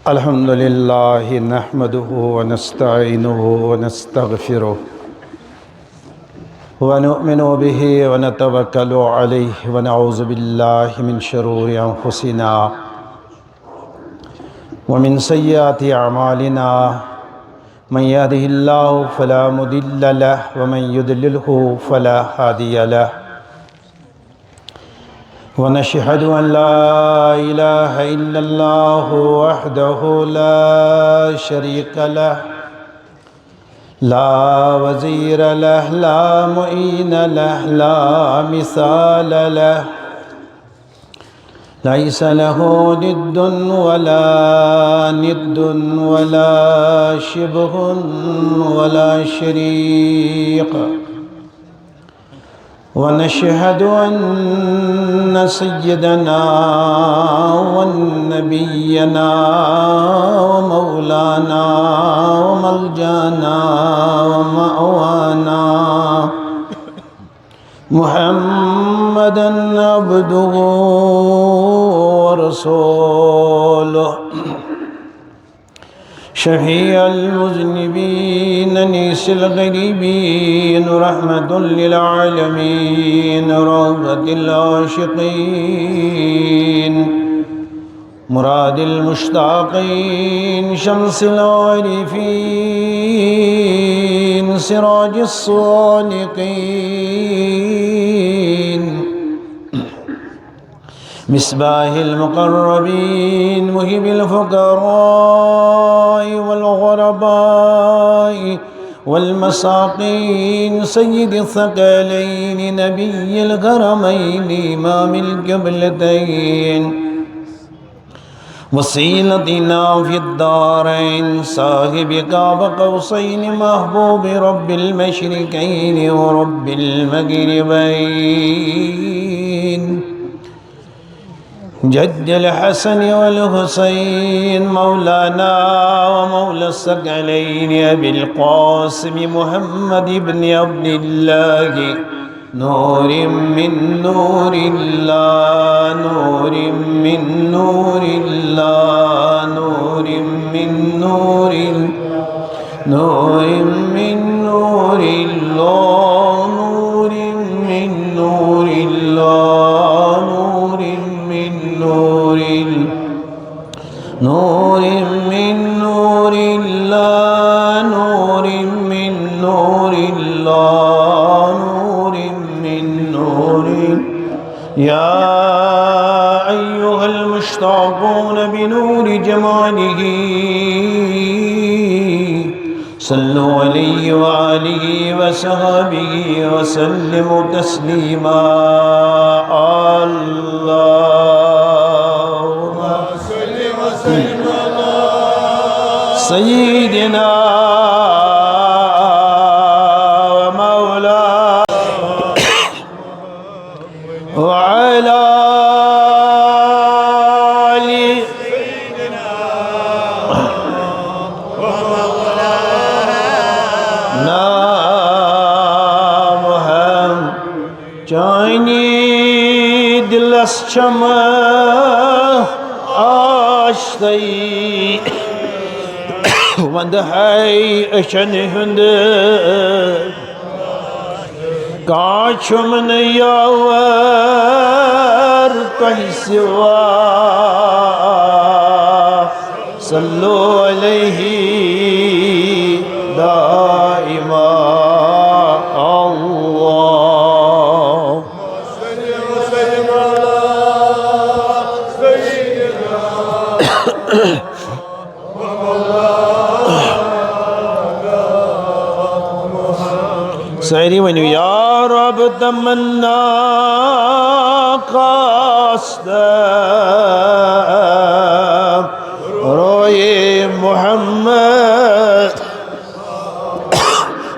الحمد لله نحمده ونستعينه ونستغفره ونؤمن به ونتوكل عليه ونعوذ بالله من شرور أنفسنا ومن سيئات أعمالنا من يهده الله فلا مضل له ومن يضلله فلا هادي له ونشهد أن لا إله إلا الله وحده لا شريك له لا وزير له لا معين له لا مثال له ليس له ند ولا شبه ولا شريك ونشهد أن سيدنا ونبينا ومولانا وملجانا ومأوانا محمدا عبده ورسوله شفيع المذنبين نيس الغريبين رحمة للعالمين روضة العاشقين مراد المشتاقين شمس العارفين سراج الصالقين مصباح المقربين مهب الفقراء والغرباء والمساقين سيد الثقلين نبي الكرمين إمام القبلتين وسيلتنا في الدارين صاحب قاب قوسين محبوب رب المشرقين ورب المغربين جد الحسن والحسين مولانا ومولى الثقلين أبي القاسم محمد بن عبد الله نور من نور الله نور من نور الله نور من نور نور من نور الله نور من نور الله نور من نور نور من نور الله نور من نور الله نور من نور يا أيها المشتاقون بنور جماله صلوا عليه وآله وصحبه وسلموا تسليما اللهم صل وسلم على سيدنا ومولانا وعلى آل سيدنا ومولانا محمد جاني دلس چما آشتی وندهی اشن هند کاشمن یاور کهی سوا صلو علیه دائما الله سعيدي وينو يا رب تمنا قصد روي محمد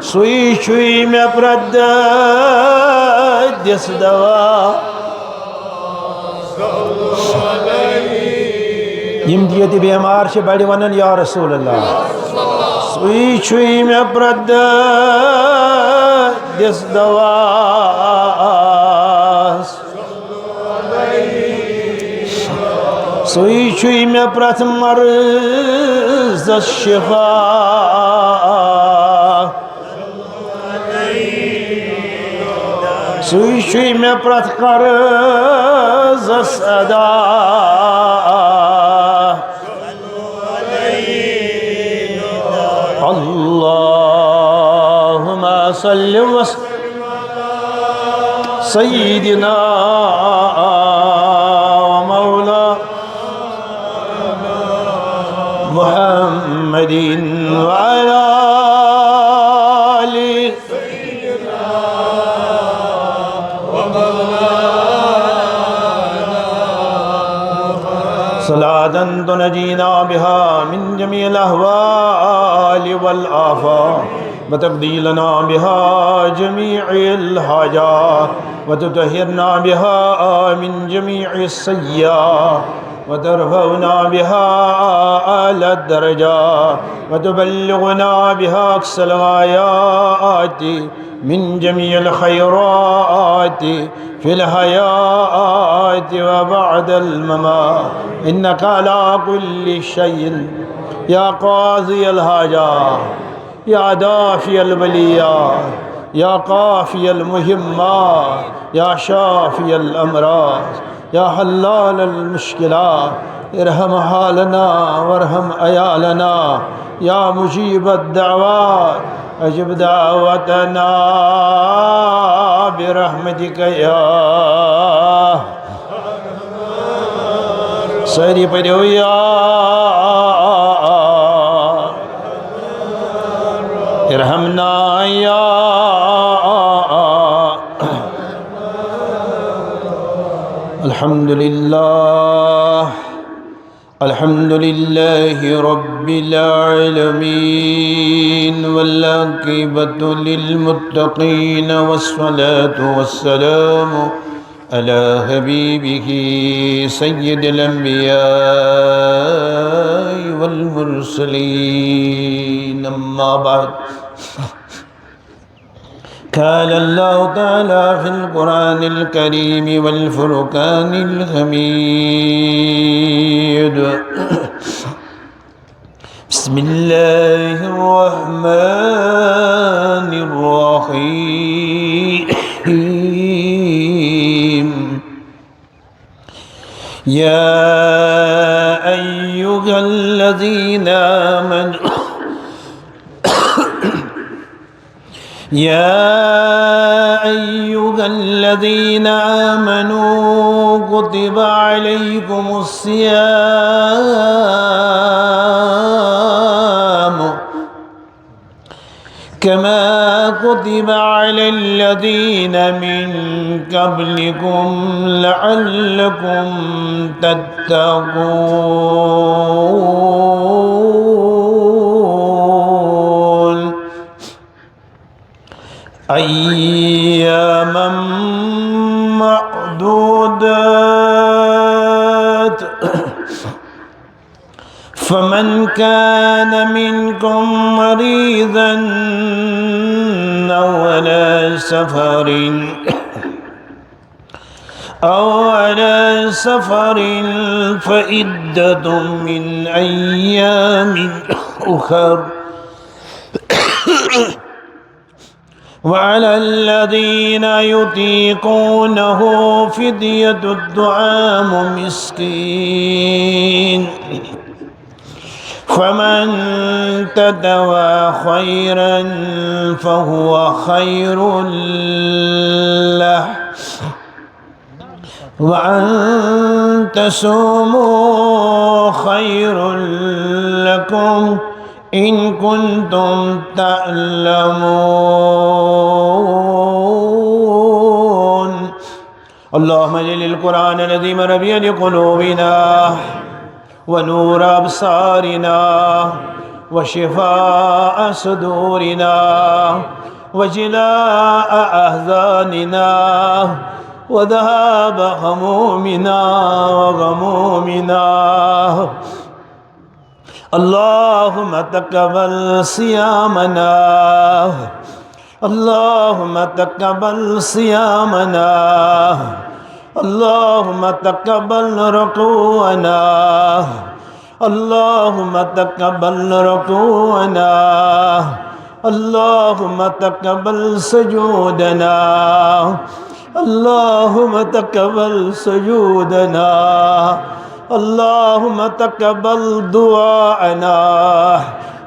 سوي شوي مبرد دس دوا يمديتي بيمار شبالي ونن يا رسول الله سوي شوي مبرد دس دوا سوی چھوی میں پرت مرز الشفا سوی چھوی میں پرت قرض الصدا اللهم صل وسلم سيدنا ومولا محمد وعلى آل سيدنا ومولانا صلاة تنجينا بها من جميع الأهوال والآفات وتقضي لنا بها جميع الحاجات وتطهرنا بها من جميع السيئات وترفعنا بها أعلى الدرجات وتبلغنا بها أقصى الغايات من جميع الخيرات في الحياة وبعد الممات إنك على كل شيء يا قاضي الحاجات يا دافي البليات يا قافي المهمات يا شافي الأمراض يا حلال المشكلات ارحم حالنا وارحم عيالنا يا مجيب الدعوات أجب دعوتنا برحمتك يا سيدي بدويا ارحمنا يا الحمد لله الحمد لله رب العالمين والعاقبة للمتقين والصلاة والسلام على حبيبه سيد الأنبياء والمرسلين أما بعد قال الله تعالى في القرآن الكريم والفرقان الحميد بسم الله الرحمن الرحيم يا أيها الذين آمنوا يا أيها الذين آمنوا كتب عليكم الصيام كما كتب على الذين من قبلكم لعلكم تتقون أياما معدودات فمن كان منكم مريضا أو على سفر فعدة من أيام أخر وعلى الذين يطيقونه فدية طعام مسكين فمن تدوى خيرا فهو خير له وأن تصوموا خير لكم إن كنتم تعلمون اللهم اجعل القرآن العظيم ربيع لقلوبنا ونور أبصارنا وشفاء صدورنا وجلاء أحزاننا وذهاب همومنا وغمومنا اللهم تقبل صيامنا اللهم تقبل صيامنا اللهم تقبل ركوعنا اللهم تقبل ركوعنا اللهم تقبل سجودنا اللهم تقبل سجودنا اللهم تقبل دعاءنا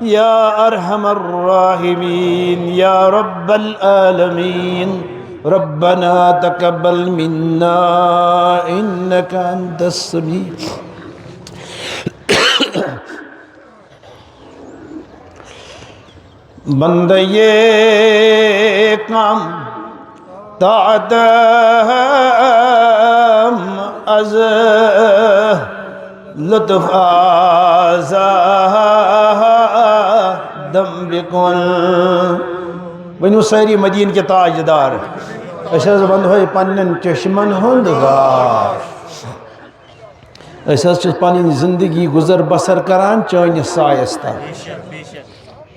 يا أرحم الراحمين يا رب العالمين ربنا تقبل منا إنك أنت السميع بندے کام تعدم از لطف آزادم بکن ونیو ساری مدین کے تاجدار ایسا بند ہوئی پنن چشمن ہند گار ایسا پنن زندگی گزر بسر کران چانس سایستہ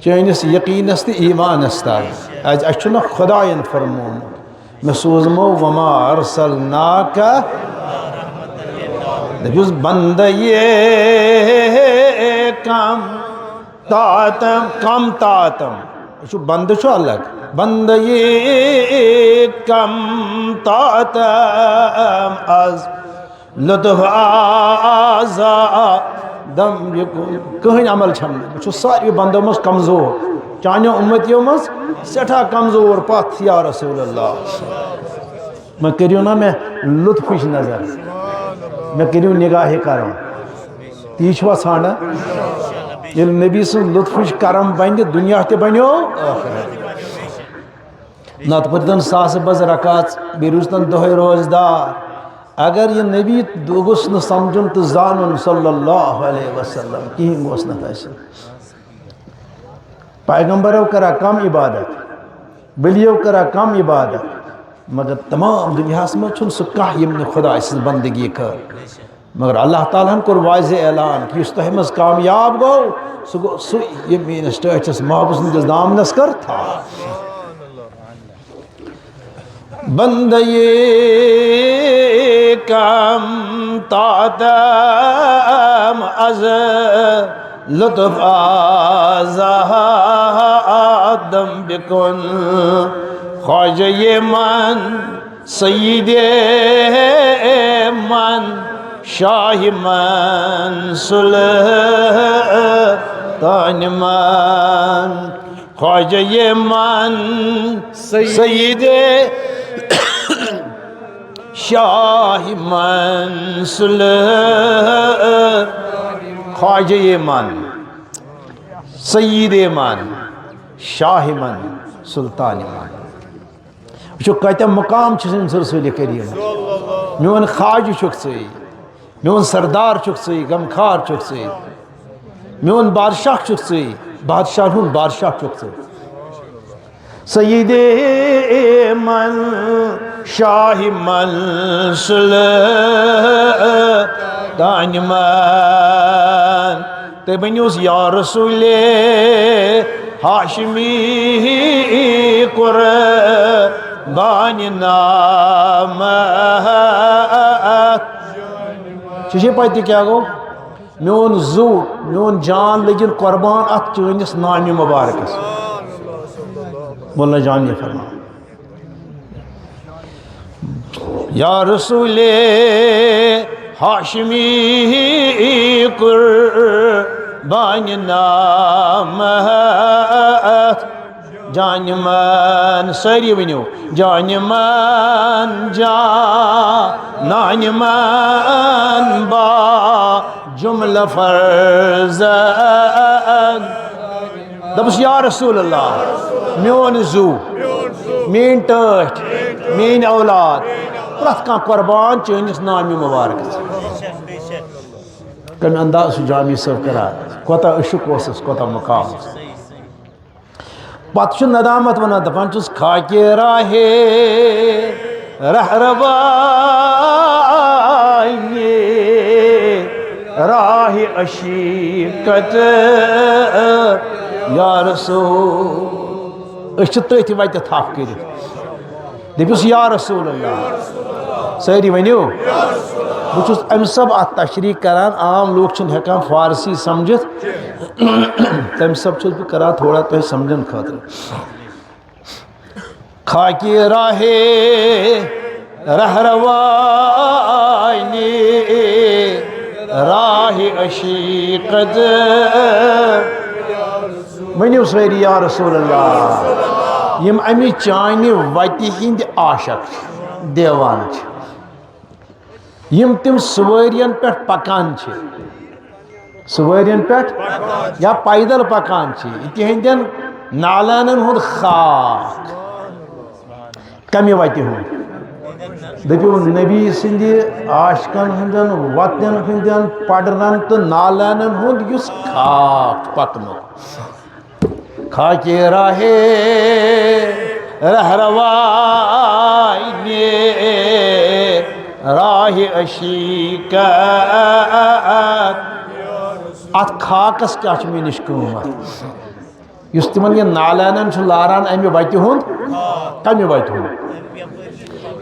چانس یقینس تو ایمانس تر اچھنا خدائن فرمون میں سوزمو وما ارسلناک دپیس بندے کم تاتم بند الگ بندے کم تاتم از لطف آزادم بکن کہین عمل چھم بچو ساری بندوں مز کمزور چانیو امتیوں مز سٹھا کمزور پاتھ یا رسول اللہ میں کریو نا میں لطفش نظر میں کریو نگاہ کرم تیچوا سانا یہ نبی سے لطفش کرم بند دنیا تے بنیو نات پتن ساس بز رکات بیروزتن دہی روزدار اگر یہ نبی دوگس نہ سمجھن تو زانن صلی اللہ علیہ وسلم کہیں گوس نہ تیسے پیغمبروں کرا کم عبادت بلیوں کرا کم عبادت مگر تمام دنیا میں چھن سکاہ یمن خدا اس بندگی کر مگر اللہ تعالیٰ ہم کر واضح اعلان کہ اس تحمز کامیاب گو سو یمین اسٹیچس محبوس نجز دامنس کر تھا بندے کم تاتم از لطف آزادم بکن خواجہ من سید من شاہ من سلطان من خواجہ من سید شاہ من خواجہ من سید من شاہ من سلطان من وچو کتم مقام چھس رسول کریم میون خواجہ چھک ژے میون سردار چھک ژے غمخوار چھک ژے میون بادشاہ چھک ژے بادشاہ ہن بادشاہ چھک ژے سید من شاہ من سلطان من تے بنیوس یا رسول ہاشمی قربان نامت چیزیں پاتی کیا گو میون زو میون جان لگن قربان ات چونس نامی مبارکس مولانا جان یہ فرما یا رسول ہاشمی قربان نامت جان من ساری ونیو جان من جان من با جملہ فرزند دبس یا رسول اللہ میون زو مین ٹاٹ مین اولاد پرت کان قربان چینس نامی مبارک کمی انداز جامی صاحب کرا کوتا عشق اوسس کوتا مقام پتہ چھ ندامت ونان دپان چھس خاکہ راہ رہربائے راہ عشیقت یا رسول اس چھ تھی وتہ تھپ کر دپس یا رسول اللہ ساری ونیو بچس ام سب ات تشریح کران عام لوگ چھن ہیکان فارسی سمجھت تم سب چھس بہ کران تھوڑا تہ سمجھن خاطر خاکی راہ رہروانی راہ عشیقت ونیو ساری یا رسول اللہ یم امی چانہ وتہ ہند عاشق دیوان یم تم سوارین پہ پکان سوارین پہ یا پیدل پکان تہندین نالانن ہند خاک کمی وتہ ہند دپیو نبی سند عاشقن ہندن وتن ہندن پڑرن تو نالانن ہند یس خاک پکنک خاکی راہ رہروانی راہ عشیقت ات خاکس کیا مے نش قیمت اس تمن یہ نالانن لاران امہ وتہ ہند کمہ وتہ ہند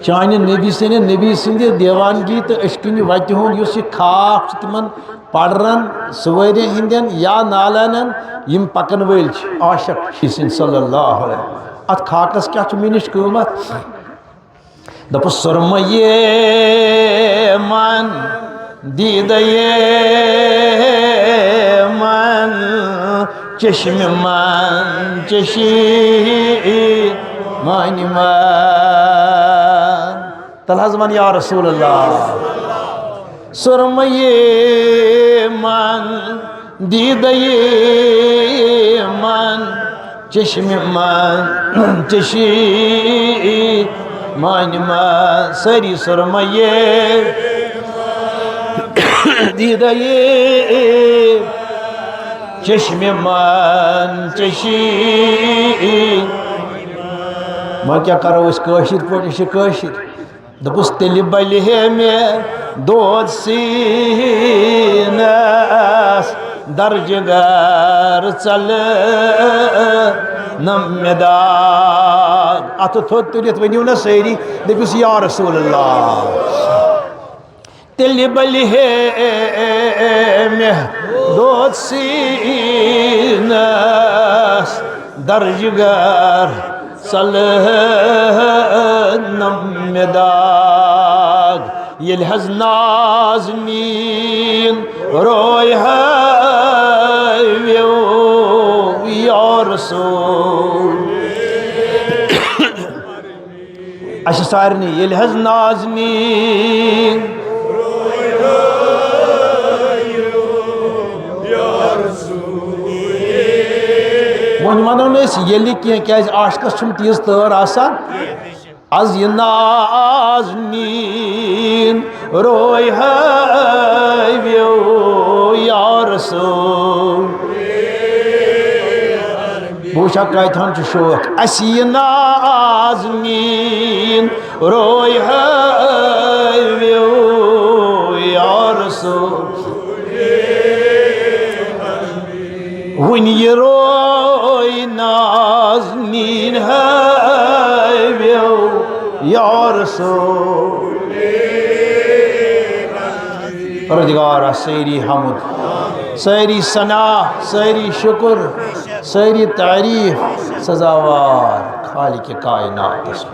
چانہ نبی سند دیوانگی تو اشکنہ وتہ ہند اس یہ خاک تمن پڑرن سوارین ہندین یا نالانن یم پکن ول عاشق صلی اللہ علیہ ات خاکس کیا مے نش قیمت دپ سرمے من دیدے من چشم من چشی من تلحظ من یا رسول اللہ سرمے من دیدے من چشم من چشی من سری سرمے دیدے چشم من چشی ما کیا کرو اس کاشر پہ دپس تیل بلہ میں دود سینس درج گر چل نمداد ات تھوت تلت ونیو نا ساری دپس یا رسول اللہ تیل بلہ میں دود سینس درج گر چل نمداد یل حز نازنین روی ہے یا رسول اچھا سارنی یل حز نازنین ونو یل کی عاشقس چھ تیز تر آسان از یہ نازنین روی ہے یا رسول بوشا کتھان چھ شوق اس یہ نازنین روی ہے یا رسول ون یہ روی نازنین ہے یا رسول پروردگار سیری حمد سیری ثنا سیری شکر سیری تعریف سزاوار خالق کائنات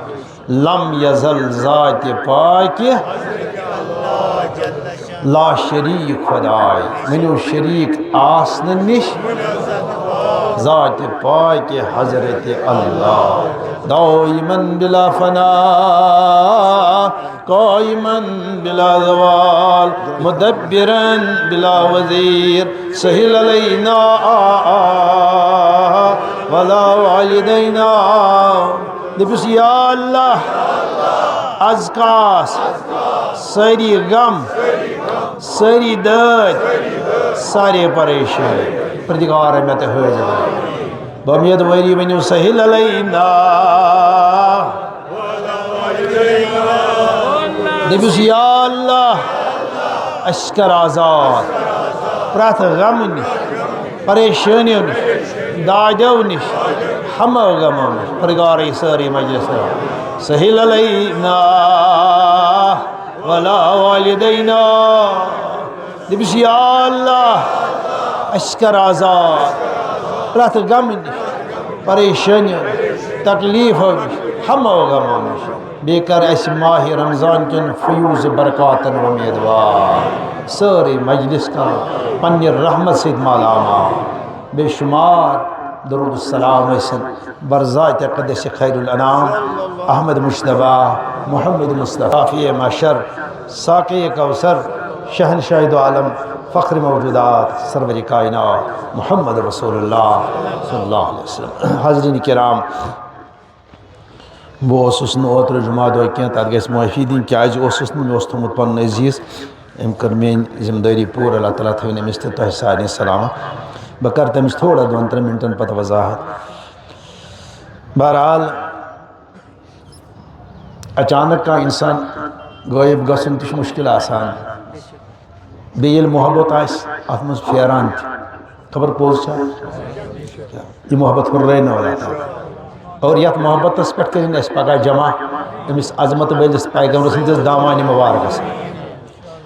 لم یزل ذات پاک لا شریک خدای منو شریک آسن نش ذات پاک حضرت اللہ دائما بلا فنا قائما بلا زوال مدبرا بلا وزیر سهل علینا ولا والدینا دپس یا اللہ ازکاس ساری غم ساری درد ساری پریشانی پردگار میں تے حاضر بامید ویری ونیو سہل علینا دپس یا اللہ اشکر آزاد پرات غم نش پریشانی نش دادو نش ہم غم نش پردگار ساری مجلس سهل علينا ولا والدينا دبش يا الله اشکر آزاد پرات غم پریشانی تکلیف ہم و غم بیکر اس ماہ رمضان کن فیوز برکاتن و امیدوار ساری مجلس کا پنی رحمت سے مالا مال بے شمار درود السلام ویسن برزات قدس خیر الانام احمد مشتبہ محمد مصطفیٰ فی معشر ساقی کوثر شہنشاہ دو عالم فخر موجودات سرور کائنات محمد رسول اللہ صلی اللہ علیہ وسلم حاضرین کرام بہ اوتر جمعہ دہ کی تر گھس معافی دن کیاز مے تھومت پن عزیز ام کر میری ذمہ داری پور اللہ تعالیٰ تھوین امس تہ سارے سلامت بہ کر تمس تھوڑا 2-3 منٹن پتہ وضاحت بہرحال اچانک کا انسان غائب گھن تہ مشکل آسان بیل محبت آس ات مز پھیران خبر پوز یہ محبت ہرے نہ اللہ تعالیٰ اور یت محبت پہ کریں اس پگہ جمع امس عظمت ولس پیغمبر سندس دامان مبارکس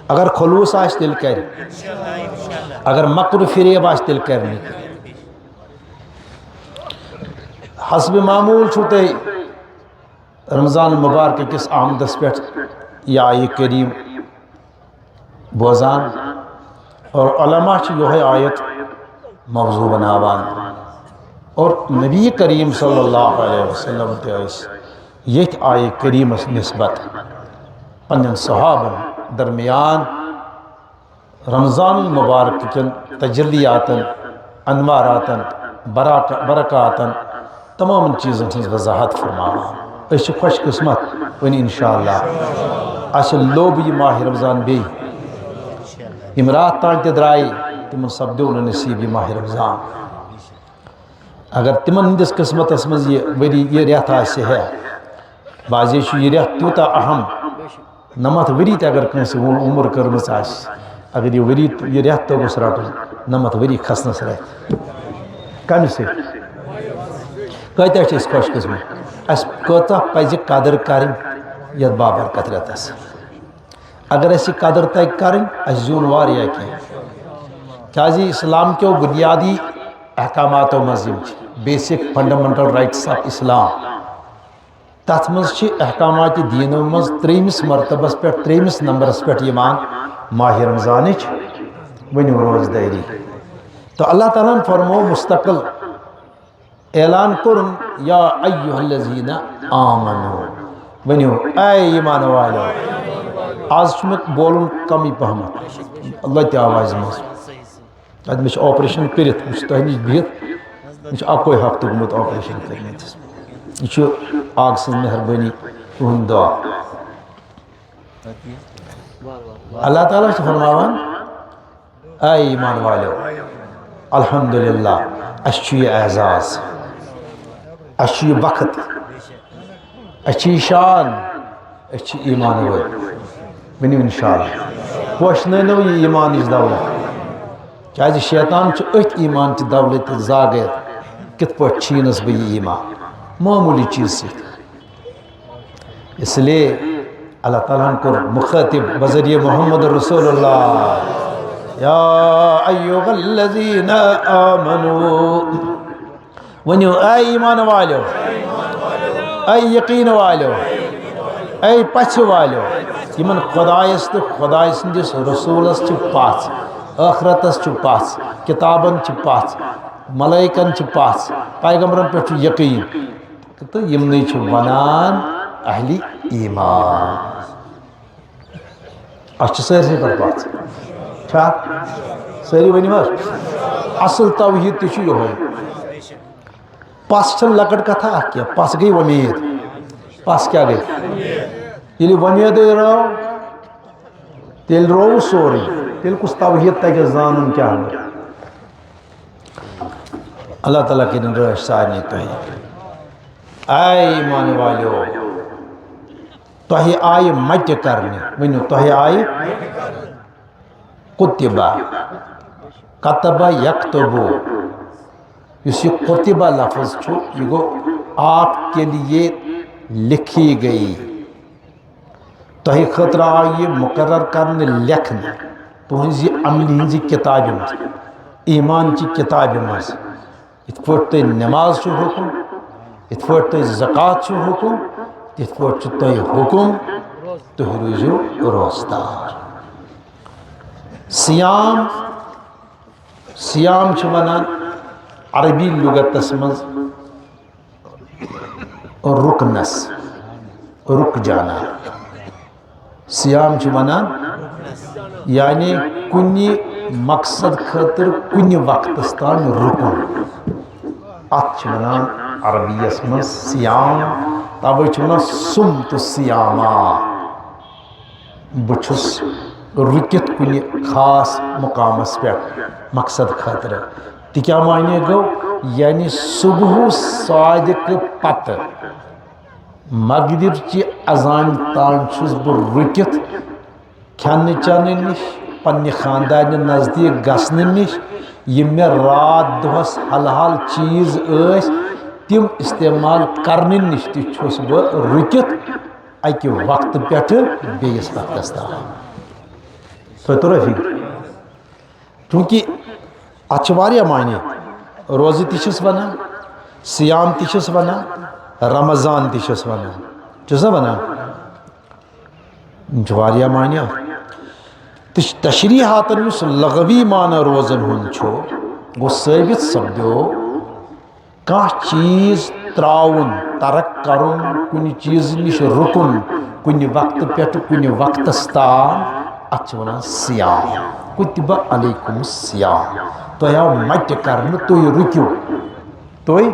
اگر خلوص آس تیل کر اگر مکر فریب آس تیل کر حسب معمول چھو تے رمضان مبارک کس آمدس پہ یہ آیہ کریم بوزان اور علماء یہ آیت موضوع بناوان اور نبی کریم صلی اللہ علیہ وسلم یہ آیہ کریم نسبت پنن صحابن درمیان رمضان المبارک کن تجلیاتن انواراتن برکاتن تمام چیزن ہز وضاحت فرماوان اس خوش قسمت ونی انشاءاللہ اس لوب یہ ماہ رمضان بی امرات تان تہ درائی تمن سپدو نصیب یہ ماہ رمضان اگر تمن ہندس قسمتس مز یہ وری یہ ریت آسہ ہے بعضی یہ ریت تیوتا اہم نمت وری تہ اگر کنس عمر کرمس آس اگر یہ وری یہ ریت توگس رٹن نمت وری کھسنس رت کم سے کتہ اس خوش قسمت اس کوتا پزِ قدر کریں یت بابرکت رتس اگر اس قدر تک کریں اس زون واریا کی اسلام کے بنیادی احکامات و مزیم بیسک فنڈامنٹل رائٹس آف اسلام تت مز احکامات دینو مز 3 مرتبس پہ 3 نمبرس پہ ماہ رمضان ونیو روزداری تو اللہ تعالیٰ فرمو مستقل اعلان کرن یا ایوہ الذین آمنو ونیو اے ایمان والو آج میں بولن کمی پہمت اللہ تی آواز مز ات میں آپریشن کرت مجھ تہ نش بہت مجھ اکوئی ہفتہ گومت آپریشن کرنس یہ آگ سن مہربانی تہند دعا اللہ تعالیٰ فرماوان اے ایمان والو الحمدللہ اس یہ اعزاز اس یہ وقت اس یہ شان اس ایمان ول ونیو انشاءاللہ پوشنو یہ ایمان اس دولت کیا شیطان ات ایمان چہ دولت زاغیر کت پہ چھینس بہ یہ ایمان معمولی چیز سے اس لیے اللہ تعالیٰ کو مخاطب بذریعہ محمد رسول اللہ یا ایوہ الذین آمنوا ونیو اے ایمان والو اے یقین والو اے پچھ والو یمن خدایس تو خدای سندس رسولس چھ پاس آخرتس چھ پاس کتابن چھ پاس ملائکن چھ پاس پیغمبرن پہ یقین تو یمنی چھ ونان اہل ایمان اچھ سرسی پر پاس چھا سری ونی مر اصل توحید تہ یہ ہوئی پاس چھ لکڑ کتھا کیا پاس گئی ومید پاس کیا گئی یلی ومید رو تیل رو سوری تیل کس توحید تک زانن کیا ہو اللہ تعالیٰ کی نرش سارنی کہی اے ایمان والو تہی آئی مٹ کرنے ونیو تہی آئی کتبہ کتبہ یکتبو اس یہ کتبہ لفظ چھو یہ گو آپ کے لیے لکھی گئی تۄہہِ خٲطرٕ آو یہِ مُقرر کرنہٕ لیکھنہٕ تُہنٛزِ عملہِ ہٕنٛزِ کِتابہِ منٛز ایٖمان چہِ کِتابہِ منٛز یِتھ پٲٹھۍ تۄہہِ نٮ۪ماز چھُ حُکُم یِتھ پٲٹھۍ تۄہہِ زکات چھُ حُکُم تِتھ پٲٹھۍ چھُ تۄہہِ حُکُم تُہۍ روٗزِو روزدار سیام چھِ وَنان عربی لُغتس منٛز رُکنس رُک جانا سیام چھِ وَنان یعنی کُنہِ مقصد خٲطرٕ کُنہِ وقتس تام رُکُن اتھ چھِ وَنان عربیس منٛز سیام توے چھِ وَنان سُمتُ سیاما بہٕ چھُس رُکِتھ کُنہِ خاص مقامس پٮ۪ٹھ مقصد خٲطرٕ تہِ کیٛاہ معنی گوٚو یعنی صبح صادقہٕ پتہٕ مغرب چہِ اذان تام چھُس بہٕ رُکِتھ کھٮ۪نہٕ چٮ۪نہٕ نِش پننہِ خاندارنہِ نزدیٖک گژھنہٕ نِش یِم مےٚ رات دۄہس حلحال چیٖز ٲسۍ تِم استعمال کرنہٕ نِش تہِ چھُس بہٕ رُکِتھ اکہِ وقتہٕ پٮ۪ٹھٕ بیٚیِس وقتس تام تۄہہِ توٚرا فِکر چوٗنٛکہِ اتھ چھِ واریاہ معنی روزٕ تہِ چھِس ونان سیام تہِ چھِس ونان رمضان تہِ چھِس ونان چھُسا ونان یِم چھِ واریاہ معنی تہٕ تشریحاتن یُس لغوی معنی روزن ہُنٛد چھُ گوٚو ثٲبت سپدیو کانٛہہ چیٖز ترٛاوُن ترک کرُن کُنہِ چیٖزٕ نِش رُکُن کُنہِ وقتہٕ پٮ۪ٹھٕ کُنہِ وقتس تام اتھ چھِ ونان سیام کُتِبہ علیکُم السیام تۄہہِ آو مٹہِ کرنہٕ تُہۍ رُکِو تُہۍ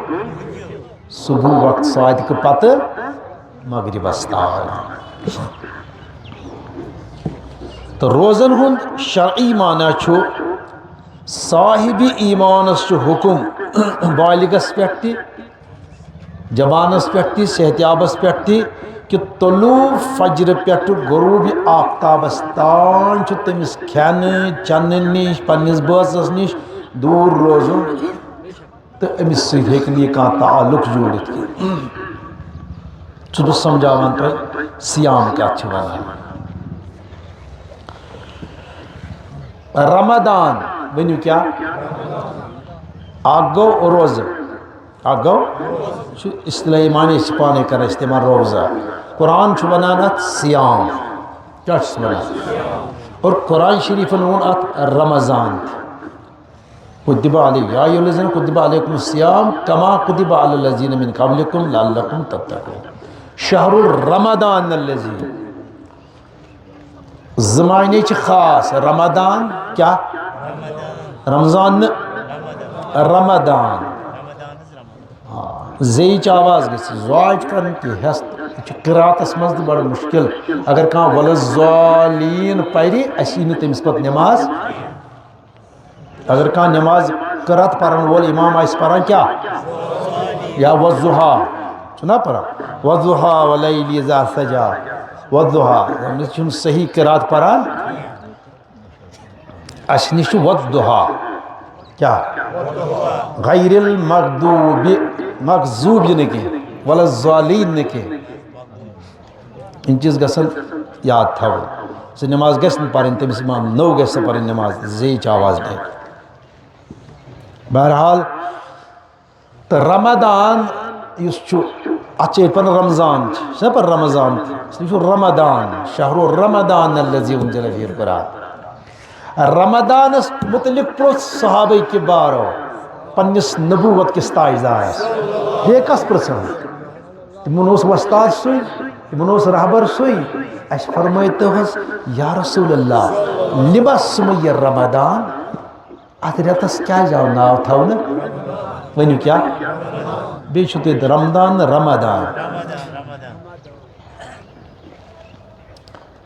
صبح وقت صادقہٕ پتہٕ مغربس تام تہٕ روزن ہُنٛد شرعی معنی چھُ صاحبِ ایٖمانس چھُ حُکُم بالغس پٮ۪ٹھ تہِ جوانس پٮ۪ٹھ تہِ صحتیابس پٮ۪ٹھ تہِ کہِ طلوع فجرٕ پٮ۪ٹھٕ غروٗبِ آفتابس تام چھُ تٔمِس کھٮ۪نہٕ چٮ۪نہٕ نِش پننِس بٲژس نِش دوٗر روزُن تہٕ أمِس سۭتۍ ہیٚکہِ نہٕ یہِ کانٛہہ تعلُق جوٗڑِتھ کینٛہہ چھُس بہٕ سمجھاوان تۄہہِ سیام کیٛاہ چھِ ونان رمضان ؤنِو کیٛاہ اکھ گوٚو روزٕ اکھ گوٚو چھُ اصطلاحی معنی چھِ پانے کران استعمال روزہ قرآن چھُ ونان اتھ سیام کیٛاہ چھُس ونان اور قرآن شریٖفن ووٚن اتھ رمضان کُتِبہ علیکم یا ایھا الذین کُتِبہ علیکم الصیام کما کُتِبہ علی الذین من قبلکم لعلکم تتقون شہر رمضان الذی زٕ معنی چھِ خاص رمضان کیٛاہ رمضان نہٕ رمضان زیچ آواز گژھِ زواج کرٕنۍ کہِ ہٮ۪س یہِ چھُ قراتس منٛز تہِ بڑٕ مُشکِل اگر کانٛہہ وَلَضالیٖن پرِ اَسہِ یی نہٕ تٔمِس پتہٕ نٮ۪ماز اگر کانٛہہ نٮ۪ماز قرات پرن وول اِمام آسہِ پران کیٛاہ یا وضحیٰ چھُنا پران وضحیٰ واللیلی اذا سجا وضحیٰ أمِس چھُنہٕ صحیح قرات پران اَسہِ نِش چھُ وضحیٰ کیٛاہ غیر المغضوب مغضوب یہِ نہٕ کینٛہہ وَلَضالیٖن نہٕ کینٛہہ یِم چیٖز گژھن یاد تھاوٕنۍ سُہ نٮ۪ماز گژھِ نہٕ پرٕنۍ تٔمِس اِمام نٔو گژھِ سۄ پرٕنۍ نٮ۪ماز زیچ آواز گٔے بہرحال تہٕ رمضان یُس چھُ اتھ چھِ یِتھ پٲٹھۍ رمضان چھُ نا پتہٕ رمضان یہِ چھُ رمضان شہر رمضان الذی انزل فیہ القرآن رمضانس متعلق پرٛژھ صحابہ کِبارو پننِس نبوت کِس تاجدارس بیٚیہِ کس پرٛژھان تِمن اوس وۄستاد سُے تِمن اوس رہبر سُے اَسہِ فرمٲیتو حظ یا رسول اللہ لِما سُمِیَ رمضان اتھ رٮ۪تس کیٛازِ آو ناو تھاونہٕ ؤنِو کیٛاہ بیٚیہِ چھُو تۄہہِ رمضان نہٕ رمضان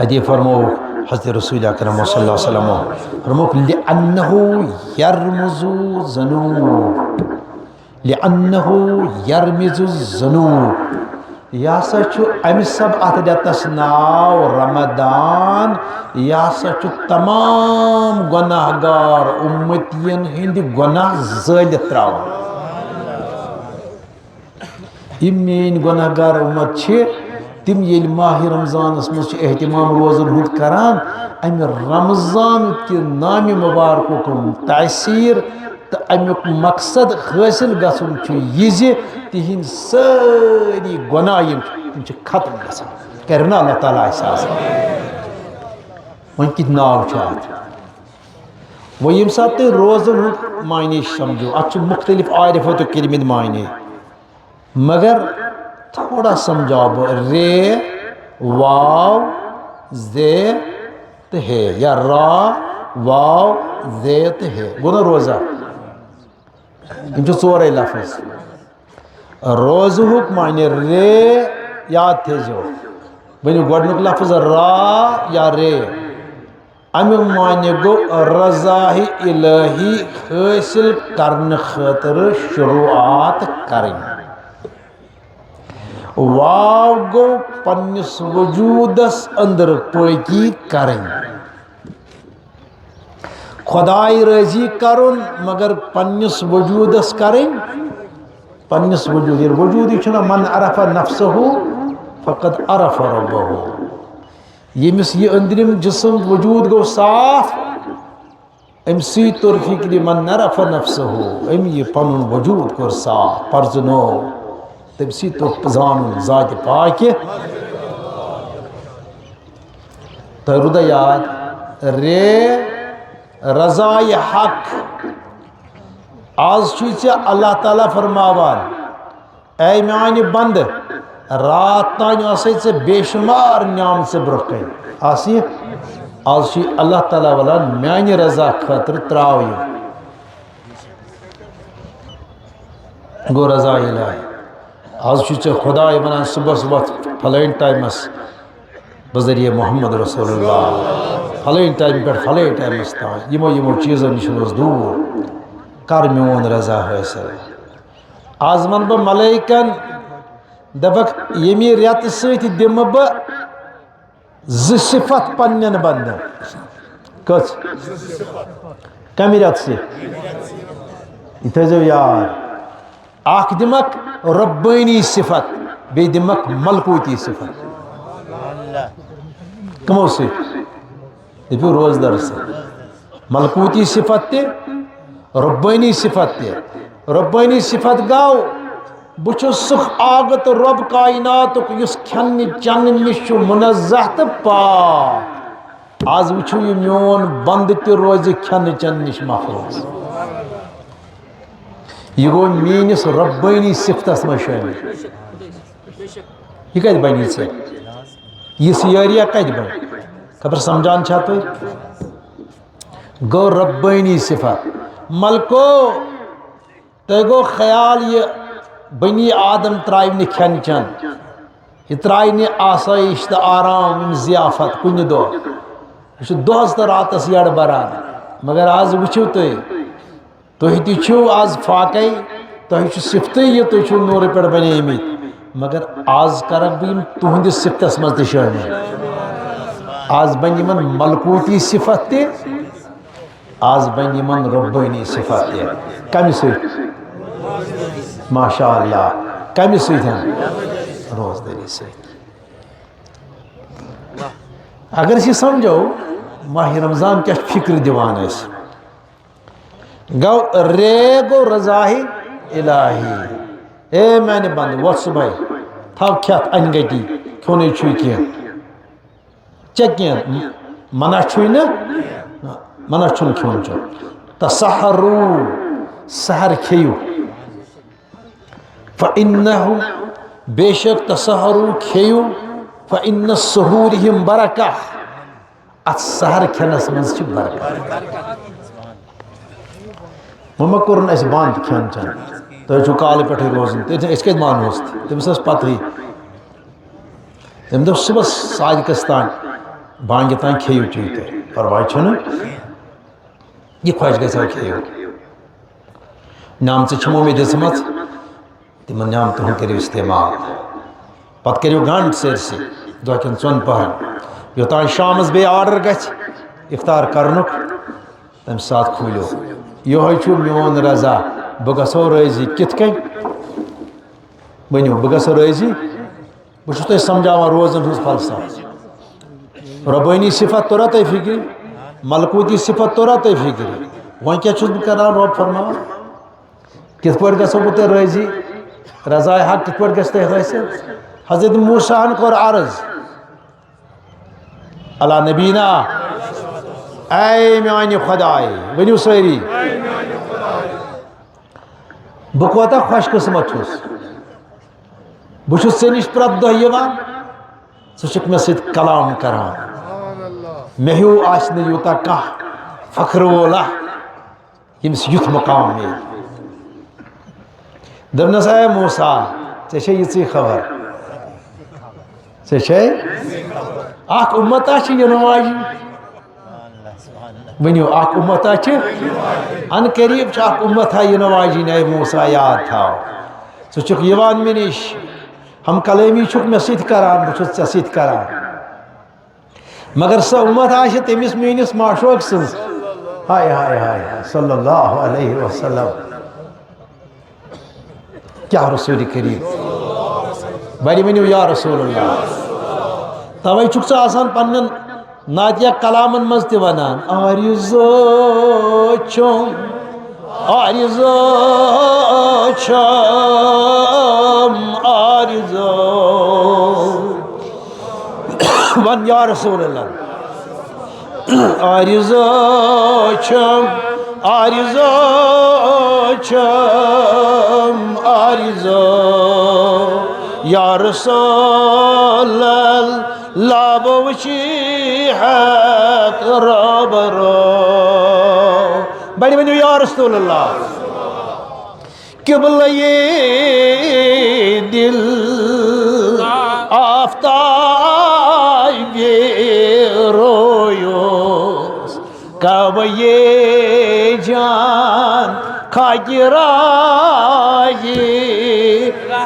اَتے فرمووُکھ حضرت رسول اکرم صلی اللہ علیہ وسلم فرمووُکھ لِأَنَّهُ يَرْمُزُ الذُّنُوبَ لِأَنَّهُ يَرْمِزُ الذُّنُوبَ یہِ ہسا چھُ امہِ سب اتھ رٮ۪تس ناو رمضان یہِ ہسا چھُ تمام گۄناہ گار اُمتین ہٕنٛدۍ گۄناہ زٲلِتھ تراوان یم میٲنۍ گۄناہگار اُمت چھِ تم ییٚلہِ ماہ رمضانس منٛز چھِ احتمام روزن ہُنٛد کران امہِ رمضان کہِ نامہِ مُبارکُک تأثیٖر تہٕ امیُک مقصد حٲصِل گژھُن چھُ یہِ زِ تِہنٛدۍ سٲری گۄناہ یِم تِم چھِ ختم گژھان کرِ نا اللہ تعالیٰ اسہِ آسان وۄنۍ کِتھ ناو چھُ اتھ وۄنۍ ییٚمہِ ساتہٕ تُہۍ روزن ہُنٛد معنی سمجھو اتھ چھُ مختلف عارفو تہٕ کٔرمٕتۍ معنی مگر تھوڑا سمجھاو بہٕ رے واو زے تہٕ ہے یا را واو زے تہٕ ہے گوٚو نا روزہ یِم چھِ ژورے لفظ روزہُک معنی رے یاد تھٲیزیو ؤنِو گۄڈنیُک لفظ را یا رے امیُک معنی گوٚو رضاہِ الہی حٲصِل کرنہٕ خٲطرٕ شروعات کرٕنۍ واو گوٚو پننِس وجوٗدس أنٛدرٕ پٲکی کرٕنۍ خۄداے رٲضی کرُن مگر پننِس وجوٗدس کرٕنۍ پننِس وجوٗد ییٚلہِ وجوٗدٕے چھُنہ من عرف نفسہُ فقد عرف ربہُ ییٚمِس یہِ أنٛدرِم جسم وجوٗد گوٚو صاف أمۍ سٕے توٚر فِکرِ من عرف نفسہُ أمۍ یہِ پنُن وجوٗد کوٚر صاف پرزٕنوو تٔمۍ سٕے توٚر زانُن ذاتہِ پاکہِ تۄہہِ روٗدا یاد رے رضایہِ حق آز چھُے ژےٚ اللہ تعالیٰ فرماوان اے میانہِ بنٛدٕ رات تانۍ ٲسے ژےٚ بے شُمار نعمژٕ برونٛہہ کَنہِ آسہِ آز چھُے اللہ تعالیٰ ونان میانہِ رضا خٲطرٕ تراو یِم گوٚو رضا الہی آز چھُ ژےٚ خۄداے ونان صُبحس وۄتھ پھلٲنۍ ٹایمس بذریعہ محمد رسول اللہ پھلٲنۍ ٹایمہِ پٮ۪ٹھ پھلٲنۍ ٹایمس تام یِمو چیٖزو نِش روز دوٗر کر میون رضا حٲصِل آز ون بہٕ ملٲیکن دپکھ ییٚمہِ رٮ۪تہٕ سۭتۍ دِمہٕ بہٕ زٕ صفت پننٮ۪ن بنٛدن کٔژ کمہِ رٮ۪تہٕ سۭتۍ یہِ تھٲیزیو یاد اکھ دِمکھ ربٲنی صفت بیٚیہِ دِمکھ ملکوٗتی صفت کٕمو سۭتۍ دٔپِو روزدر سۭتۍ ملکوٗتی صفت تہِ ربٲنی صفت تہِ ربٲنی صفت گوٚو بہٕ چھُس سُہ آگت رۄب کایناتُک یُس کھٮ۪نہٕ چٮ۪نہٕ نِش چھُ مُنزہ تہٕ پاک آز وٕچھِو یہِ میون بنٛدٕ تہِ روزِ کھٮ۪نہٕ چٮ۪نہٕ نِش محفوٗظ یہِ گوٚو میٲنِس ربٲنی صفتس منٛز شٲمِل یہِ کتہِ بنی ژےٚ یِژھ یٲریا کتہِ بنہِ خبر سمجھان چھا تُہۍ گوٚو ربٲنی صفت ملکو تۄہہِ گوٚو خیال یہِ بنی آدم ترٛایہِ نہٕ کھٮ۪ن چٮ۪ن یہِ ترٛایہِ نہٕ آسٲیِش تہٕ آرام یِم ضِیافت کُنہِ دۄہ یہِ چھُ دۄہس تہٕ راتس یڈٕ بران مگر آز وٕچھِو تُہۍ تہِ چھِو آز فاقے تۄہہِ چھُ صفتٕے یہِ تُہۍ چھِو نوٗرٕ پٮ۪ٹھ بنیمٕتۍ مگر آز کرکھ بہٕ یِم تُہنٛدِس صفتس منٛز تہِ شٲمِل آز بنہِ یِمن ملکوٗتی صفت تہِ آز بنہِ یِمن ربٲنی صفت تہِ کمہِ سۭتۍ ماشاء اللہ کمہِ سۭتۍ روزدٲری سۭتۍ اگر أسۍ یہِ سمجھو ماہِ رمضان کیٛاہ چھُ فکرِ دِوان أسۍ گوٚو رے گوٚو رضاہِ الہی اے میانہِ بنٛدٕ وۄتھ صُبحٲے تھاو کھٮ۪تھ انہِ گٔٹی کھیوٚنٕے چھُے کینٛہہ ژےٚ کینٛہہ منع چھُے نہٕ منع چھُنہٕ کھیوٚن چیوٚن تسحروٗ سحر کھیٚیِو فإنہُ بے شک تسحروٗ کھیٚیِو فإنَ سحوٗرِہِم برکہ اتھ سحر کھٮ۪نس منٛز چھِ برکت وۄنۍ ما کوٚرُن اَسہِ بنٛد کھٮ۪ن چٮ۪ن تۄہہِ چھُو کالہٕ پٮ۪ٹھٕے روزُن أسۍ کتہِ مانہوس تٔمِس ٲس پتہٕے تٔمۍ دوٚپ صُبحس صادقس تانۍ بانگہِ تانۍ کھیٚیِو چیٚیِو تُہۍ پرواے چھُنہٕ یہِ خۄش گژھیو کھیٚیِو نعمژٕ چھِمو مےٚ دِژمٕژ تِمن نعمتن ہُنٛد کٔرِو استعمال پتہٕ کٔرِو گنٛڈ سٲرسٕے دۄہ کٮ۪ن 2 پہرن یوٚتانۍ شامس بیٚیہِ آرڈر گژھِ افطار کرنُک تمہِ ساتہٕ کھوٗلِو یِہوے چھُ میون رضا بہٕ گژھو رٲضی کِتھ کٔنۍ ونیو بہ گژھٕ رٲضی بہٕ چھُس تۄہہِ سمجھاوان روزن ہٕنٛز فلسفہ ربٲنی صفت توٚرا تۄہہِ فکرِ ملکوٗتی صفت توٚرا تۄہہِ فکرِ وۄنۍ کیٛاہ چھُس بہٕ کران رۄب فرماوان کِتھ پٲٹھۍ گژھو بہٕ تۄہہِ رٲضی رضاے حق کِتھ پٲٹھۍ گژھِ تۄہہِ حٲصِل حضرت موسیٰ ہن کوٚر عرض اللہ نبینا اے میانہِ خۄداے ؤنِو سٲری بہٕ کوتاہ خۄش قٕسمت چھُس بہٕ چھُس ژےٚ نِش پرٛٮ۪تھ دۄہ یِوان ژٕ چھُکھ مےٚ سۭتۍ کلام کران مےٚ ہیوٗ آسہِ نہٕ یوٗتاہ کانٛہہ فخر وولا ییٚمِس یُتھ مقام میلہِ دوٚپنس اے موسیٰ ژےٚ چھے یِژٕے خبر ژےٚ چھے اکھ اُمتا چھِ یِنہٕ واجِنۍ ؤنِو اکھ اُمتا چھِ ان قریٖب چھِ اکھ اُمتا یِنہٕ واجِنۍ اے موسیٰ یاد تھاو ژٕ چھُکھ یِوان مےٚ نِش ہم کلٲمی چھُکھ مےٚ سۭتۍ کران بہٕ چھُس ژےٚ سۭتۍ کران مگر سۄ اُمت آسہِ تٔمِس میٲنِس معشوق سٕنٛز ہاے ہاے ہاے صلی اللہ علیہ وسلم کیا رسول کریم بڑی ؤنِو یا رسول اللہ توے چھُکھ ژٕ آسان پننٮ۪ن نعتیہ کلامن منٛز تہِ ونان آرزو چھُم آرزو چھم آرزو ون یا رسول اللہ آرزو چھم آرزو چھم آرزو یا رسول اللہ بہٕ وٕچھِ حق روبرو بڑی ؤنِو یا رسول اللہ قبلہ یہ دل آفتاب رویوس کعبہ یہ جان خاکہِ راہہِ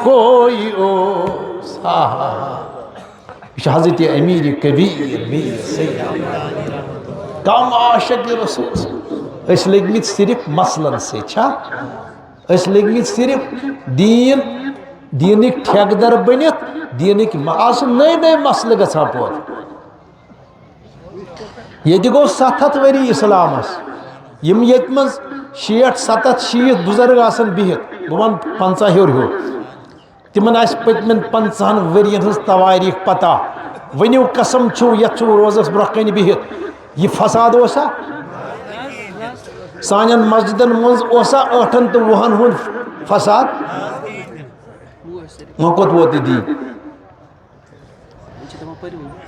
کوئی اوس یہ چھُ حضرت امیر کبیر میر سید کم عاشق رسول أسۍ لٔگمٕتۍ صرف مسلن سۭتۍ چھا أسۍ لٔگمٕتۍ صرف دیٖنٕکۍ ٹھیکہٕ در بٔنِتھ دیٖنٕکۍ آز چھِ نٔے نٔے مسلہٕ گژھان پٲدٕ ییٚتہِ گوٚو 700 ؤری اسلامس یِم ییٚتہِ منٛز 60-70-60 بُزرگ آسن بِہِتھ بہٕ وَنہٕ 50 ہیوٚر ہیوٚر تِمن آسہِ پٔتمٮ۪ن 50 ؤرین ہٕنٛز تواریٖخ پتہ ؤنِو قسم چھُو یتھ چھُو روزس برونٛہہ کنہِ بِہِتھ یہِ فساد اوسا سانٮ۪ن مسجدن منٛز اوسا 8 تہٕ 10 ہُنٛد فساد وۄنۍ کوٚت ووت یہِ دین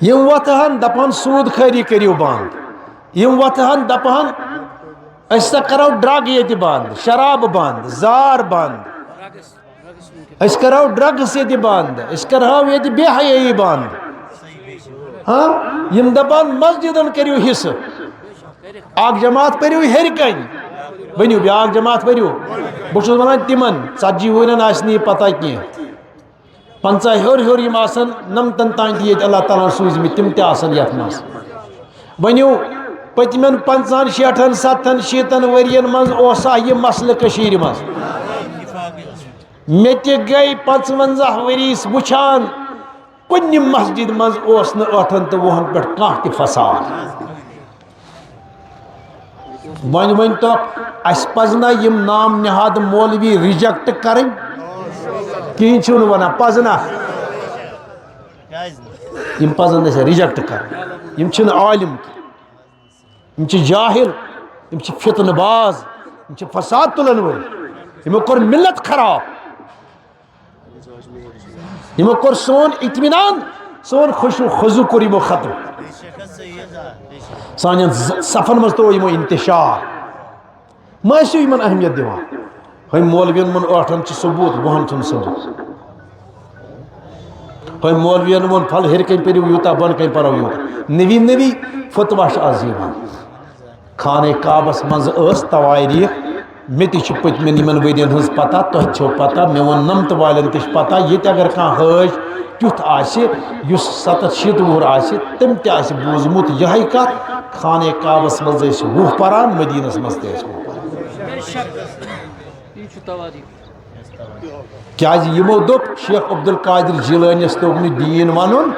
یِم وۄتھہن دپہن سوٗد خٲری کٔرِو بنٛد یِم وۄتھہن دپہن أسۍ سا کرو ڈرگ ییٚتہِ بنٛد شراب بنٛد زار بنٛد أسۍ کرو ڈرگس ییٚتہِ بنٛد أسۍ کرہو ییٚتہِ بے حیٲیی بنٛد ہاں یِم دپان مسجدن کٔرِو حصہٕ اکھ جماعت پٔرِو ہیٚرِ کنہِ ؤنِو بیٛاکھ جماعت پٔرِو بہٕ چھُس ونان تِمن 40 وُہرٮ۪ن آسہِ نہٕ یہِ پتہ کینٛہہ 50 ہیوٚر ہیوٚر یِم آسن 90 تام تہِ ییٚتہِ اللہ تعالیٰ ہن سوٗزمٕتۍ تِم تہِ آسن یتھ منٛز ؤنِو پٔتمٮ۪ن 50 60 70 شیٖتن ؤرین منٛز اوسا یہِ مسلہٕ کٔشیٖرِ منٛز مےٚ تہِ گٔے 55 ؤری وٕچھان کُنہِ مسجد منٛز اوس نہٕ 8 تہٕ 10 پٮ۪ٹھ کانٛہہ تہِ فساد وۄنۍ ؤنۍتو اَسہِ پزنا یِم نام نہاد مولوی رِجیکٹ کرٕنۍ کِہیٖنۍ چھِو نہٕ ونان پزنا یِم پزن اَسہِ رِجیکٹ کرٕنۍ یِم چھِنہٕ عالِم کینٛہہ یِم چھِ جاہل یِم چھِ فتنہٕ باز یِم چھِ فساد تُلن وٲلۍ یِمو کوٚر ملت خراب یِمو کوٚر سون اطمینان سون خوشو خضوٗ کوٚر یِمو ختم سانٮ۪ن صفن منٛز ترٛوو یِمو انتشار مہ ٲسِو یِمن اہمیت دِوان ہۄمۍ مولوِین ووٚن 8 چھُ ثبوٗت 10 چھُنہٕ ثبوٗت ہۄمۍ مولوِین ووٚن پھل ہیٚرِ کَنۍ پٔرِو یوٗتاہ بۄنہٕ کَنۍ پرو یوٗتاہ نٔوی فتوا چھِ آز یِوان خانہ کعبس منٛز ٲس تواریٖخ مےٚ تہِ چھِ پٔتمٮ۪ن یِمن ؤرین ہٕنٛز پتہ تۄہہِ چھو پتہ مےٚ ووٚن 90 والٮ۪ن تہِ چھِ پتہ ییٚتہِ اگر کانٛہہ حٲج تیُتھ آسہِ یُس 70-60 وُہُر آسہِ تٔمۍ تہِ آسہِ بوٗزمُت یِہے کتھ خانہ کعبس منٛز ٲسۍ 10 پران مدیٖنس منٛز تہِ ٲسۍ 10 پران کیا یمو دوپ شیخ عبد القادر جیلانیس توگ نہ دین ونن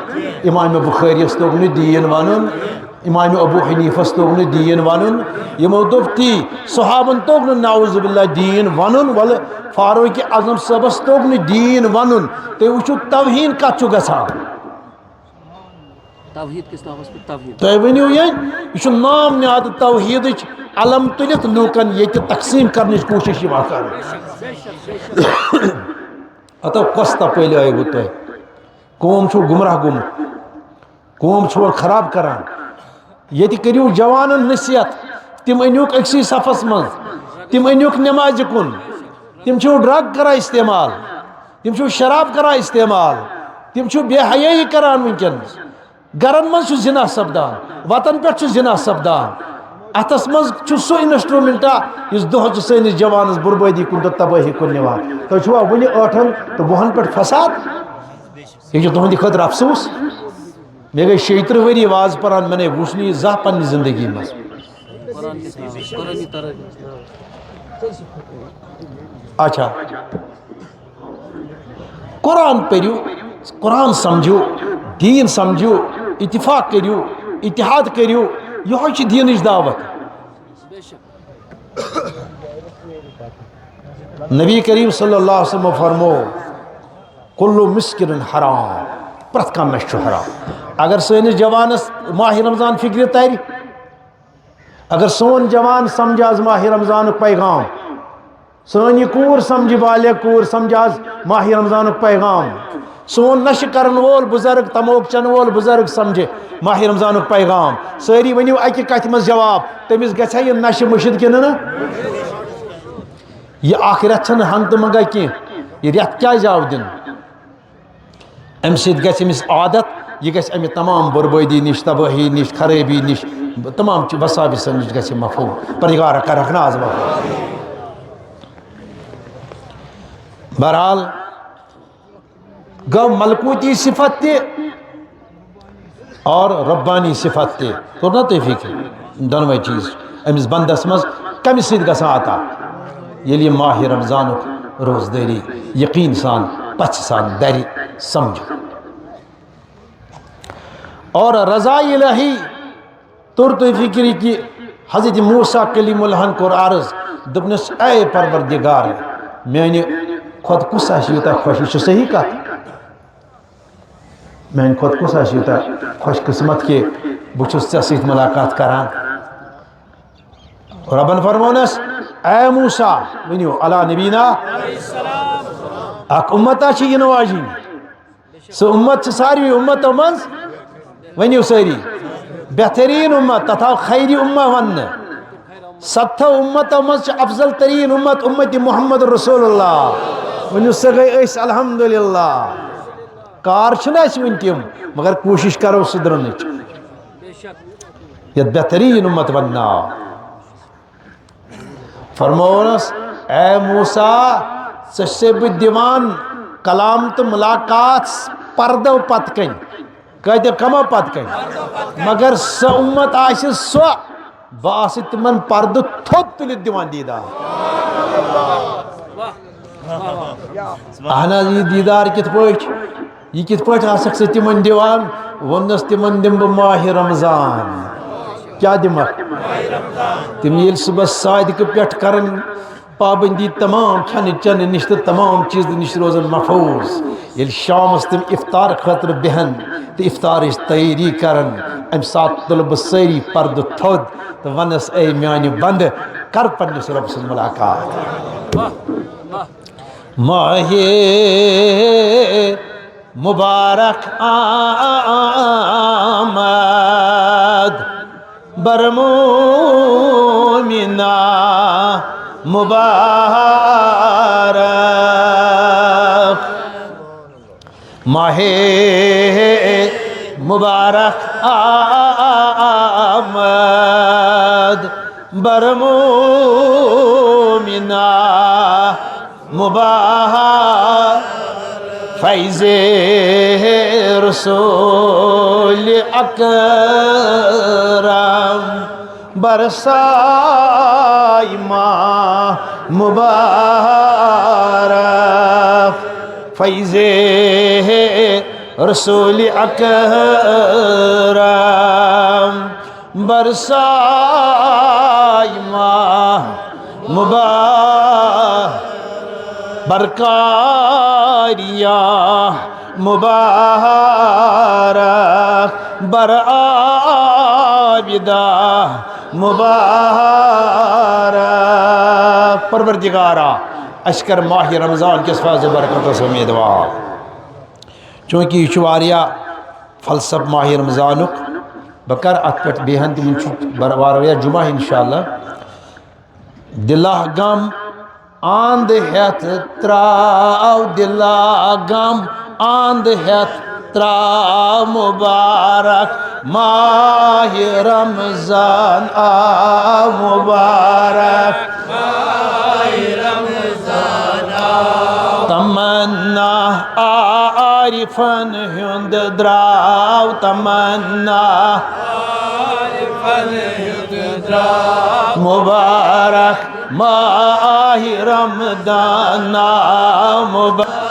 امام بخاریس توگ نہ دین ونن امام ابو حنیفس توگ نہ دین ونن یمو دوپ تی صحابن توگ نہ نعوذ باللہ دین ونن ول فاروق اعظم صاحبس توگ نہ دین ونن تُہۍ وٕچھِو توہین کت چھُ گژھان توحید کس نامس پہ توحید تُہۍ ؤنِو یہ نام نہاد توحیدٕچ علم تُلِتھ لوٗکن ییٚتہِ تقسیٖم کرنٕچ کوٗشش یِوان کرنہٕ اتو کۄس تپٲلۍ آیوٕ تۄہہِ قوم چھُو گمراہ گوٚمُت قوم چھُو خراب کران ییٚتہِ کٔرِو جوانن نصیحت تِم أنۍہوکھ أکسٕے صفس منٛز تِم أنۍہوکھ نٮ۪مازِ کُن تِم چھِو ڈرگ کران استعمال تِم چھِو شراب کران استعمال تِم چھِو بے حیٲیی کران وٕنکیٚنس گرن منٛز چھُ زِنا سپدان وطن پٮ۪ٹھ چھُ زِنا سپدان اتھس منٛز چھُ سُہ انسٹرومنٹا یُس دۄہ چھُ سٲنِس جوانس بربٲدی کُن تہٕ تبٲہی کُن نِوان تُہۍ چھُوا وُنہِ ٲٹھن تہٕ وُہن پٮ۪ٹھ فساد یہِ چھُ تُہنٛدِ خٲطرٕ افسوٗس مےٚ گٔے 36 ؤری واز پران مےٚ نے وُچھ نہٕ یہِ زانٛہہ پننہِ زندگی منٛز اچھا قرآن پٔرِو قرآن سمجھو دین سمجھو اتفاق کٔرِو اتحاد کٔرِو یہوے چھِ دیٖنٕچ دعوت نبی کریم صلی اللہ علیہ وسلم فرمو کلو مسکرن حرام پرٛٮ۪تھ کانٛہہ نشہٕ چھُ حرام اگر سٲنِس جوانس ماہِ رمضان فکرِ ترِ اگر سون جوان سمجھِ آز ماہِ رمضانُک پیغام سٲنۍ یہِ کوٗر سمجھِ بالغ کوٗر سمجھِ آز ماہِ رمضانُک پیغام سون نشہٕ کرن وول بزرگ تموک چن وول بزرگ سمجھِ ماہِ رمضانُک پیغام سٲری ؤنِو اکہِ کتھِ منٛز جواب تٔمِس گژھِ یہِ نشہٕ مٔشِد کِنہٕ نہٕ یہِ اکھ رٮ۪تھ چھنہٕ ہنگتہٕ منگا کینٛہہ یہِ رٮ۪تھ کیازِ آو دِنہٕ امہِ سۭتۍ گژھِ أمِس عادت یہِ گژھِ امہِ تمام بربٲدی نِش تبٲہی نِش خرٲبی نِش تمام وساوِسن نِش گژھِ محفوٗظ پروردگار کرکھ نہ آز محفوٗظ بہرحال گو ملکوتی صفت تہِ اور ربانی صفت تہِ توٚر نا تُہۍ فکر دۄنوے چیٖز أمِس بندس منٛز کمہِ سۭتۍ گژھان عطا ییٚلہِ یہِ ماہِ رمضانُک روزدٲری یقیٖن سان پژھِ سان دَرِ سمجھِ اور رضا الہی توٚر تُہۍ فکر کہِ حضرت موسیٰ کلیم اللہن کوٚر عرض دوٚپنس اے پروردگار میانہِ کھۄتہٕ کُس آسہِ یوٗتاہ خۄش یہِ چھُ صحیح کتھ میانہِ کھۄتہٕ کُس آسہِ یوٗتاہ خۄش قسمت کہِ بہٕ چھُس ژےٚ سۭتۍ ملاقات کران ربن فرمونس اے موسیٰ ؤنِو علی نبینا اکھ اُمتا چھِ یِنہٕ واجِنۍ سُہ اُمت چھِ ساروٕے اُمتو منٛز ؤنِو سٲری بہتریٖن اُمت تتھ آو خیری اُمہ وننہٕ 7 اُمتو منٛز چھِ افضل تریٖن اُمت اُمتِ محمد رسول اللہ ؤنِو سۄ گٔے أسۍ الحمدللہ کار چھِنہٕ اَسہِ وٕنہِ تِم مگر کوٗشش کرو سُدرنٕچ یتھ بہتریٖن اُمت وننہٕ آو فرمونس اے موسیٰ ژےٚ چھُسے بہٕ دِوان کلام تہٕ ملاقات پردو پتہٕ کَنۍ کٲتیٛاہ کمو پتہٕ کَنۍ مگر سۄ اُمت آسہِ سۄ بہٕ آسہٕ تِمن پردٕ تھوٚد تُلِتھ دِوان دیٖدار اہن حظ یہِ دیٖدار کِتھ پٲٹھۍ یہِ کِتھ پٲٹھۍ آسکھ ژٕ تِمن دِوان ووٚننس تِمن دِمہٕ بہٕ ماہِ رمضان کیا دِمکھ تِم ییٚلہِ صُبحس صادقہٕ پٮ۪ٹھ کرن پابندی تمام کھٮ۪نہٕ چٮ۪نہٕ نِش تہٕ تمام چیٖزٕ نِش روزن محفوٗظ ییٚلہِ شامس تِم اِفطار خٲطرٕ بیٚہن تہٕ اِفطارٕچ تیٲری کرن امہِ ساتہٕ تُلہٕ بہٕ سٲری پردٕ تھوٚد تہٕ ونس اے میانہِ بندٕ کر پننِس رۄبہٕ سٕنٛز ملاقات ماہِ مبارک آمد بر مومنا مبارک ماہ مبارک آمد بر مومنا مبارک فیض رسول اکرم برسائی ماہ مبارک فیض رسول اکرم برسائی ماہ مبارک برکاریہ مبارک بر عابدہ مبارک پروردگارا اشکر ماہ رمضان کس فاضل برکت سے امیدوار چونکہ یہ واریاہ فلسف ماہ رمضانک بکر ات پہ بیہن تم واریاہ جمعہ انشاءاللہ دلہ غم آند ہیت تراو دلہ غم آند ہیت تراو مبارک ماہ رمضان آو مبارک ماہ رمضان آو تمنا عارفن ہند دراو تمنا عارفن ہند دراو مبارک ماہ رمضان آو مبارک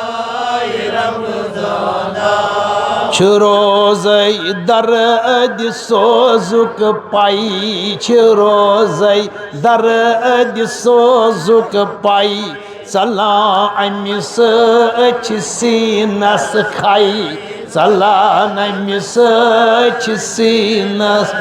روزی درد سوزک پائی روزی درد سوزک پائی ژلان امس سینس کھائی ژلان امس سینس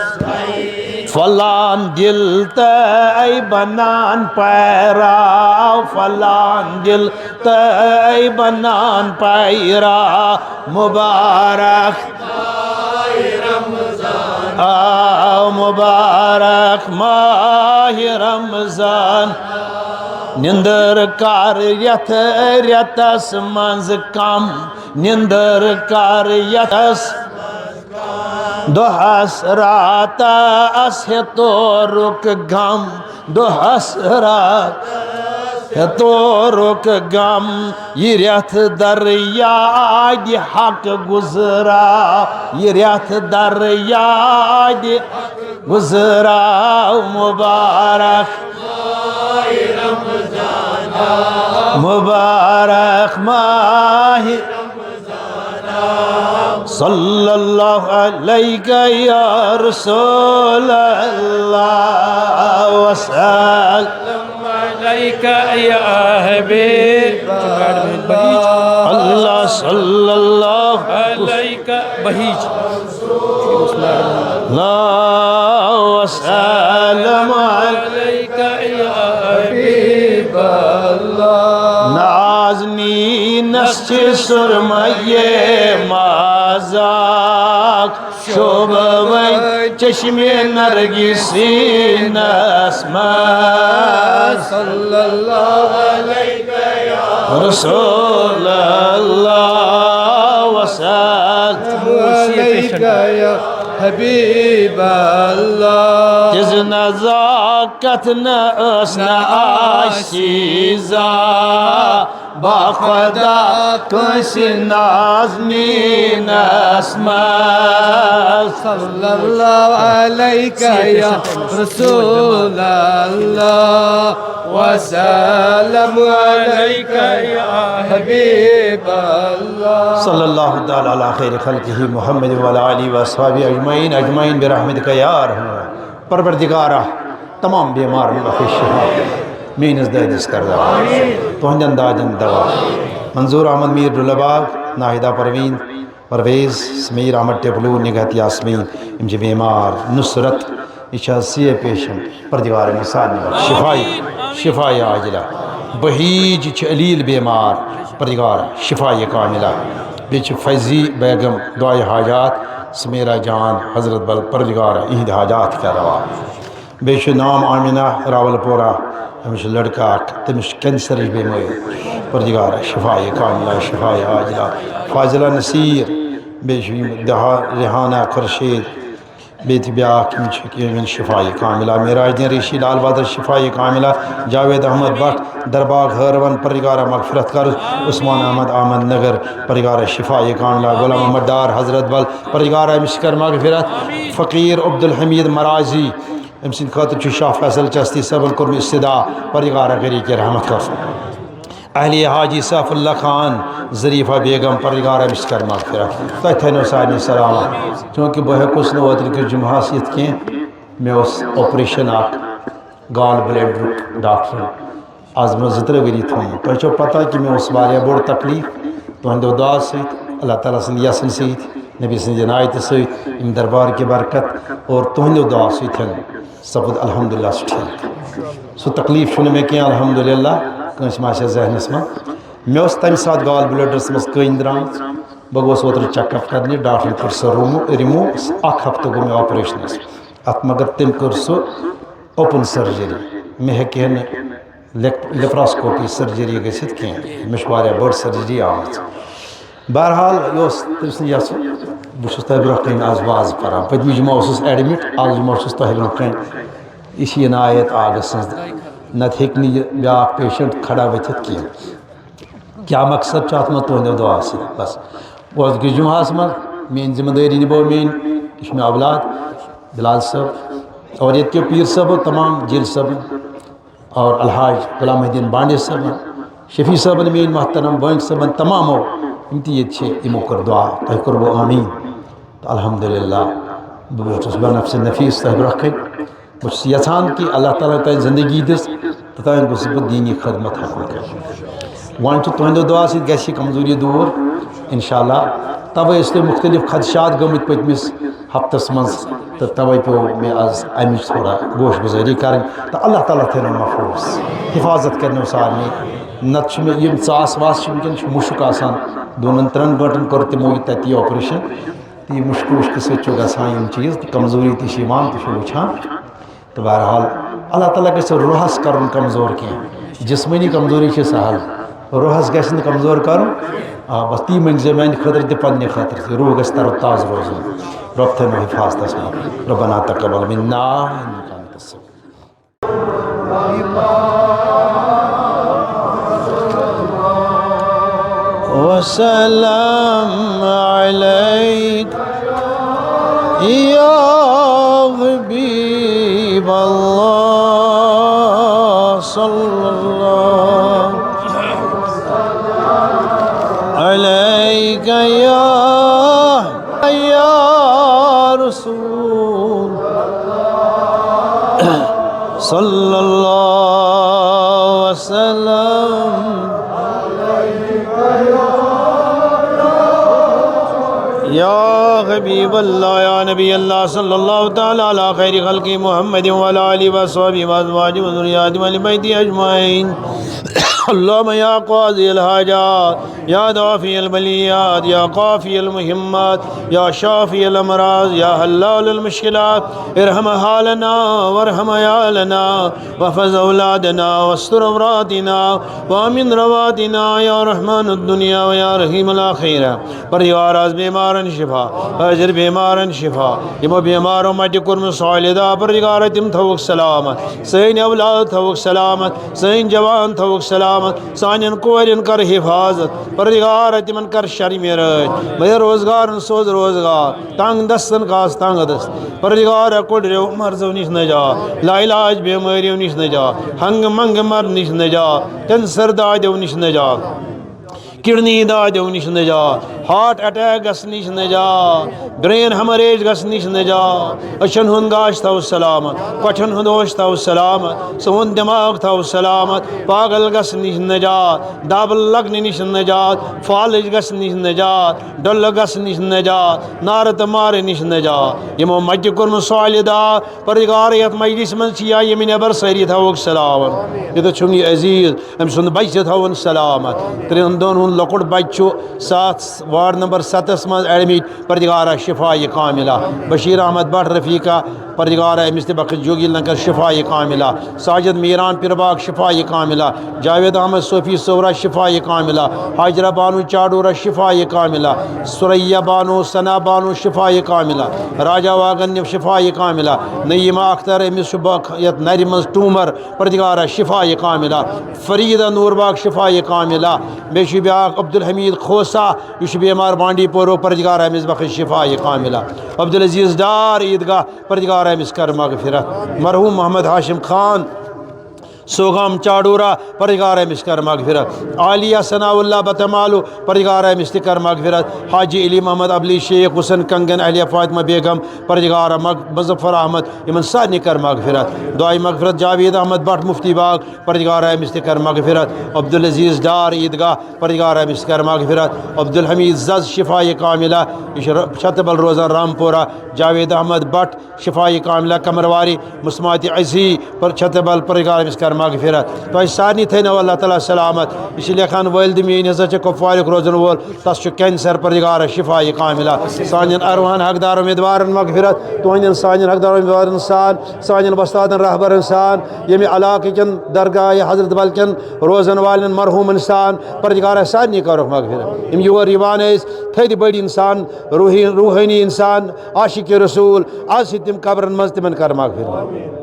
فلان دل تے بنان پیرا فلان دل تے بنان پیرا مبارک آو مبارک ماہ رمضان نندر کار یت ریتس منز کم نندر کار یتس دہس راتس ہتو رک غم دہس رات ہتو رک غم یہ ریت دریاد حق گزرا یہ ریت دریاد گزرا مبارک مبارک ماہ صلی اللہ علیہ یا رسول اللہ وسلم علیہ یا حبیب اللہ صلی اللہ علیہ بہیج اللہ وسلم علیہ یا حبیب اللہ نازنینس چھ سرمایہ مازاک شوبوی چشم نرگسینس ماز صلی اللہ علیہ یا رسول اللہ وسلم علیہ یا حبیب اللہ جز نزاکت ناس ناشیزا باخدا کس نازنین اسماء صلی اللہ علیہ یا رسول اللہ وسلم علیہ یا حبیب اللہ صلی اللہ تعالی علی خیر خلقہ محمد وعلی آلہ وصحبہ اجمعین اجمعین برحمتک یا ارحم پروردگارہ تمام بیمار مغفر شفا مینس دادس کر دوا تہندن دادن دوا منظور احمد میر ڈلباغ ناہدہ پروین پرویز سمیر احمد ٹپلو نگہت یاسمین امجھ بیمار نصرت اشاہ سی پیشنٹ پروردگار نسان شفائی شفائی عاجلہ بہیج چھ علیل بیمار پروردگار شفائی کاملہ بیچ فیضی بیگم دعائی حاجات سمیرہ جان حضرت بل پروردگار اہد حاجات کر روا بیچ نام آمینہ راول پورا ہمش لڑکا تمش کینسر بیماری پروردگار شفائی کاملہ شفائی عاجلہ فاضلہ نصیر بیچ ریحانہ خورشید بیت بیاک من شفائی کاملہ معراج دین ریشی لال بہادر شفائی کاملہ جاوید احمد بٹ درباغ ہرون پروردگار مغفرت کر عثمان احمد آمد نگر پروردگار شفائی کاملہ غلام محمد ڈار حضرت بل پروردگار مشکر مغفرت فقیر عبدالحمید مرازی ام سند خاطر شاہ فیصل چستی صاحب کور استدا پروردگارہ کری کہ رحمت کر اہلیہ حاجی صاف اللہ خان ظریفہ بیگم پروردگارہ امس کر مغفرت تہ تھنو سانی سلامت چونکہ بہ ہیکس نہ اوتر کس جمعہس یت کی مے آپریشن اخ گال بلیڈر ڈاکٹر آز میں 2-3 ؤری تھوم تہ چھو پتہ کہ مے واریاہ بوڑ تکلیف تہندو دعا ست اللہ تعالیٰ سند یسن ست نبی سند عنایت ست ام دربار کی برکت اور تہندو دعا ست سپد الحمدللہ سہ ٹھیک سہ تکلیف چھُنہٕ مے کینٛہہ الحمدللہ کنس ما ذہنس من مے تمہ سات گال بلیڈرس مز کٔنۍ درامٕژ بہٕ گوس اوترٕ چیک اپ کرنہِ ڈاکٹرن کٔر سۄ رِموٗ 1 ہفتہٕ گوٚو مےٚ آپریشنس اتھ مگر تٔمۍ کٔر سۄ اوپن سرجری مےٚ ہیٚکہِ ہے نہٕ لیپراسکوپی سرجری گٔژھِتھ کینٛہہ مےٚ چھِ واریاہ بٔڑ سرجری آمٕژ بہرحال یہِ اوس تٔمۍ سٕنٛز یژھُن بہٕ چھُس تۄہہِ برونٛہہ کَنہِ آز واز پران پٔتمہِ جمعہ اوسُس ایڈمِٹ آز جمعہ چھُس تۄہہِ برونٛہہ کَنہِ یہ چھ عنایت آغا سٕنٛز نتہٕ ہیٚکہِ نہٕ یہِ بیٛاکھ پیشنٹ کھڑا ؤتھِتھ کینٛہہ کیٛاہ مقصد چھُ اتھ منٛز تُہنٛدیو دعا سۭتۍ بس اوترٕکِس جمعہس منٛز میٛٲنۍ ذمہٕ دٲری نِبٲو میٛٲنۍ یہِ چھُ مےٚ اولاد بلال صٲب اور ییٚتہِ کیو پیٖر صٲبو تمام جیل صٲبن اور الحاج غلام الدین بانڈے صٲبن شفیع صٲبن میٛٲنۍ محترم بٲنگ صٲبن تمامو یِم تہِ ییٚتہِ چھِ یِمو کوٚر دعا تۄہہِ کوٚروٕ آمیٖن تہٕ الحمدللہ بہٕ چھُس بنفسِ نفیٖس تۄہہِ برونٛہہ کَنہِ بہٕ چھُس یژھان کہ اللہ تعالیٰ تۄہہِ زندگی دِژ تہٕ تۄہہِ گوٚژھُس بہٕ دیٖنی خدمت ہٮ۪کُن کٔرِتھ وۄنۍ چھُ تُہنٛدیو دعا سۭتۍ گژھِ یہِ کمزوٗری دوٗر انشاءاللہ توے ٲسۍ تۄہہِ مختلف خدشات گٔمٕتۍ پٔتمِس ہفتس منٛز تہٕ توے پیوٚو مےٚ آز امِچ تھوڑا گوش گُزٲری کَرٕنۍ تہٕ اللہ تعالیٰ تھٲینو محفوٗظ حفاظت کَرنو سارنٕے نتہٕ چھُ مےٚ یِم ژاس واس چھِ وٕنکٮ۪ن چھُ مُشُک آسان 2-3 گٲنٛٹن کوٚر تِمو یہِ تَتی آپریشن تہٕ یہِ مُشکہٕ وُشکہٕ سۭتۍ چھُ گژھان یِم چیٖز تہٕ کمزوٗری تہِ چھِ یِوان تہِ چھُ وٕچھان تو بہرحال اللہ تعالیٰ گژھِ روحس کرُن کمزور کینٛہہ جسمٲنی کمزوری چھِ سہل روحس گژھِ نہٕ کمزور کرُن بس تی مٔنگزِ میانہِ خٲطرٕ تہِ پننہِ خٲطرٕ تہِ روح گژھِ تر و تازٕ روزُن رۄب تھٲینو حفاظتس منٛز ربنا تقبل منا انک انت وسلام علیک یا حبیب اللہ صلی اللہ علیک یا رسول صلی اللہ وسلم یا حبیب اللہ یا نبی اللہ صلی اللہ تعالی علی خیر خلق محمد وعلی آلہ وصحبہ وازواجہ وذریاتہ وآل بیتہ اجمعین اللہم یا قاضی الحاجات یا دافع البلیات یا قافی المہمات یا شافی الامراض یا حلال المشکلات ارحم حالنا وارحم عیالنا وحفظ اولادنا واستر عوراتنا وامن رواتنا یا رحمن الدنیا و یا رحیم الاخرہ پروردگار از بیمارن شفا حاضر بیمارن شفا یمو بیمارو مٹی کورمت سالدہ پروردگار تم تھوک سلامت سین اولاد تھوک سلامت سین جوان تھوک سلامت سانین کورین کر حفاظت پروردگار تمن کر شرم رٲچھ بے روزگار سوز روزگار تنگ دستن کاس تنگ دست پروردگار کوڑریو مرضو نش نجات لا علاج بیماریو نش نجات ہنگ منگ مر نش نجات کینسر دادیو نش نجات کڈنی دادیو نش نجات ہارٹ اٹیک گس نش نجات برین ہمریج گس نش نجات اچھن ہند گاش تھو سلامت کٹھن ہند ہوش تھو سلامت سون دماغ تھو سلامت پاگل گس نش نجات دابل لگن نش نجات فالج گس نش نجات ڈل گس نش نجات نارت مار نش نجات یمو مجھ کورم سالدہ پروردگار یت مجلس من چیا یم نبر ساری تھوک سلامت یہ چھم یہ عزیز ام سند بچہ تھون سلامت ترین دون لکٹ بچہ 7 وارڈ نمبر 7 من ایڈمٹ پروردگارہ شفا کاملہ بشیر احمد بٹ رفیقہ پروردگارہ امس تہ بخش جوگی لنکر شفا کاملہ ساجد میران پرباغ شفا کاملہ جاوید احمد صوفی صورہ شفا کاملہ حاجرہ بانو چاڈورہ شفا کاملہ سریہ بانو ثنا بانو شفا کاملہ راجہ واگن شفا کاملہ نعیمہ اختر امس یت نر من ٹومر پروردگارہ شفا کاملہ فریدہ نور باغ شفا کاملہ بیش بیاکھ عبدالحمید خوسا یہ بیمار بانڈی پورو پروردگارہ امس بخش شفا کاملہ عبدالعزیز ڈار عیدگاہ پروردگار پروردگار امس کر مغفرت مرحوم محمد ہاشم خان سوگام چاڑورا پروردگار امس کر مغفرت عالیہ ثناء اللہ بتمالو پروردگار امس کر مغفرت حاجی علی محمد ابلی شیخ حسن کنگن اہلیہ فاطمہ بیگم پروردگار مظفر احمد یمن سارنی کر مغفرت دعائی مغفرت جاوید احمد بٹ مفتی باغ پروردگار امس کر مغفرت عبدالعزیز ڈار عیدگاہ پروردگار امس کر مغفرت عبدالحمید زز شفائے کاملہ چھتبل روزان رامپورہ جاوید احمد بٹ شفائے کاملہ کمرواری مسمات عزی پر چھتبل پروردگار امس کر مغفرت تو سارنی تھینو اللہ تعالیٰ سلامت اس لیے خان والد مین ہسا کپوارک روزن وول تس کینسر پروردگار شفا کاملہ سان ارواہن حقدار امیدوار مغفرت تہندین سان حقدار امیدوار سان وستادن رہبر سان یمہ علاقہ کن درگاہ حضرت بل کن روزن والن مرحوم انسان پروردگار سارنی کرو مغفرت یم یور یوان تھد بڑی انسان روحانی انسان عاشق رسول آج تم قبرن مز تمن کر مغفرت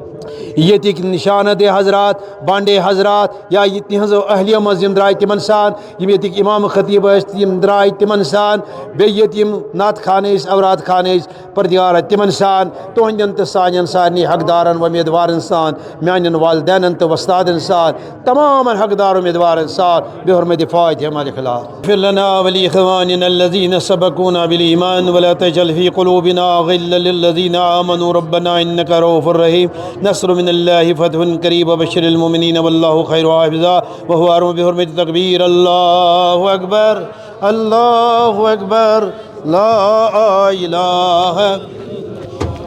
یتک نشانہ دہ حضرات بانڈے حضرات یا تہذ اہلیہ مز درائے تمن سان یم یتک امام خطیب تم درائے تمن سان بیم نعت خانہ اوراد خانہ پروردگار تمن سان تہندین تو سان سارنی حقدارن و امیدوارن سان میان والدین تو وستادن سان تمام حقدار امیدوارن سان بحرمت فاتحہ مال اخلاص اغفر لنا ولاخواننا الذين سبقونا بالایمان ولا تجعل في قلوبنا غلا للذين آمنوا ربنا انك رؤوف رحيم نصر من الله فتح قريب وبشر المؤمنين والله خير حافظا وهو أعلم بحرمة تكبير الله أكبر الله أكبر لا إله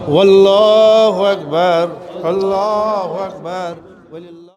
والله أكبر الله أكبر ولله